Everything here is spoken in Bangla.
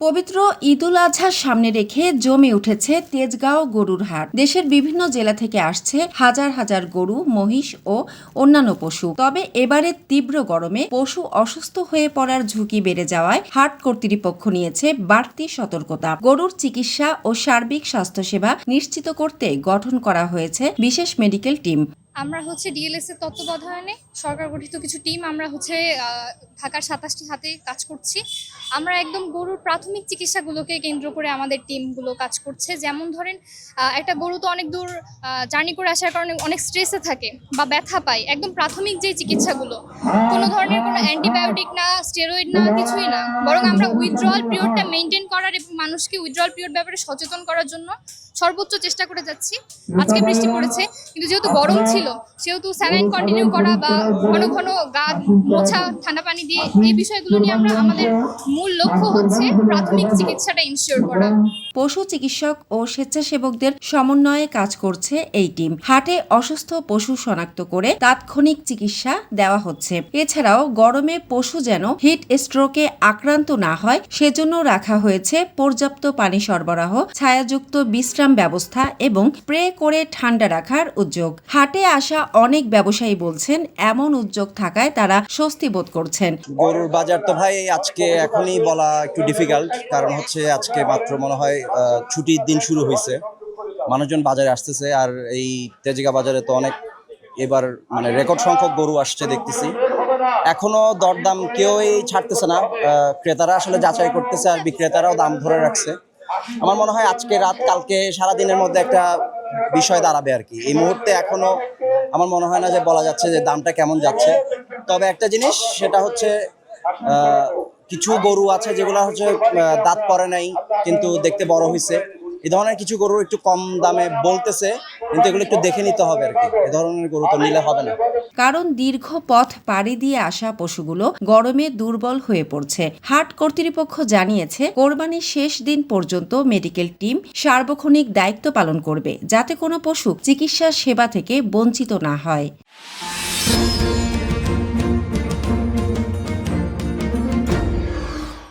পবিত্র ঈদুল আজহার সামনে রেখে জমে উঠেছে তেজগাঁও গরুর হাট। দেশের বিভিন্ন জেলা থেকে আসছে হাজার হাজার গরু, মহিষ ও অন্যান্য পশু। তবে এবারে তীব্র গরমে পশু অসুস্থ হয়ে পড়ার ঝুঁকি বেড়ে যাওয়ায় হাট কর্তৃপক্ষ নিয়েছে বাড়তি সতর্কতা। গরুর চিকিৎসা ও সার্বিক স্বাস্থ্যসেবা নিশ্চিত করতে গঠন করা হয়েছে বিশেষ মেডিকেল টিম। আমরা ডিএলএস এর তত্ত্বাবধানে সরকার গঠিত কিছু টিম আমরা ঢাকার ২৭টি হাতে কাজ করছি। আমরা একদম গরুর প্রাথমিক চিকিৎসাগুলোকে কেন্দ্র করে আমাদের টিমগুলো কাজ করছে। যেমন ধরেন একটা গরু তো অনেক দূর জার্নি করে আসার কারণে অনেক স্ট্রেসে থাকে বা ব্যথা পায়। একদম প্রাথমিক যে চিকিৎসাগুলো কোনো ধরনের কোনো অ্যান্টিবায়োটিক না, স্টেরয়েড না, কিছুই না, বরং আমরা উইথড্রয়াল পিরিয়ডটা মেনটেন করার এবং মানুষকে উইথড্রয়াল পিরিয়ড ব্যাপারে সচেতন করার জন্য সর্বোচ্চ চেষ্টা করে যাচ্ছি। আজকে বৃষ্টি পড়েছে, কিন্তু যেহেতু গরম ছিল সেহেতু স্যালাইন কন্টিনিউ করা বা ঘন ঘন গা মোছা ঠান্ডা পানি দিয়ে, এই বিষয়গুলো নিয়ে আমাদের মূল লক্ষ্য হচ্ছে প্রাথমিক চিকিৎসাটা ইনশিওর করা। পশু চিকিৎসক ও স্বেচ্ছাসেবকদের সমন্বয়ে কাজ করছে এই টিম। হাটে অসুস্থ পশু শনাক্ত করে তাৎক্ষণিক চিকিৎসা দেওয়া হচ্ছে। এছাড়াও গরমে পশু যেন হিট স্ট্রোকে আক্রান্ত না হয় সেজন্য রাখা হয়েছে পর্যাপ্ত পানি সরবরাহ, ছায়াযুক্ত বিশ্রাম ব্যবস্থা এবং স্প্রে করে ঠান্ডা রাখার উদ্যোগ। হাটে আসা অনেক ব্যবসায়ী বলছেন এমন উদ্যোগ থাকায় তারা স্বস্তি বোধ করছেন। গরুর বাজার তো ভাই আজকে এখনই বলা একটু ডিফিকাল্ট, কারণ হচ্ছে আজকে মাত্র মনে হয় ছুটির দিন শুরু হয়েছে, মানুষজন বাজারে আসতেছে। আর এই তেজগাঁ বাজারে তো অনেক এবার মানে রেকর্ড সংখ্যক গরু আসছে দেখতেছি। এখনো দরদাম কেউই ছাড়তেছে না, ক্রেতারা আসলে যাচাই করতেছে আর বিক্রেতারাও দাম ধরে রাখছে। আমার মনে হয় আজকে রাত কালকে সারাদিনের মধ্যে একটা বিষয় দাঁড়াবে আর কি। এই মুহূর্তে এখনো আমার মনে হয় না যে বলা যাচ্ছে যে দামটা কেমন যাচ্ছে। তবে একটা জিনিস, সেটা হচ্ছে কিছু গরু আছে যেগুলো হচ্ছে দাঁত পড়ে নাই কিন্তু দেখতে বড় হয়েছে। এই ধরনের কিছু গরু একটু কম দামে বলতেছে, কিন্তু এগুলো একটু দেখে নিতে হবে আর কি। এ ধরনের গরু তো নিলে হবে না, কারণ দীর্ঘ পথ পাড়ি দিয়ে আসা পশুগুলো গরমে দুর্বল হয়ে পড়ছে। হাট কর্তৃপক্ষ জানিয়েছে কোরবানির শেষ দিন পর্যন্ত মেডিকেল টিম সার্বক্ষণিক দায়িত্ব পালন করবে, যাতে কোনো পশু চিকিৎসা সেবা থেকে বঞ্চিত না হয়।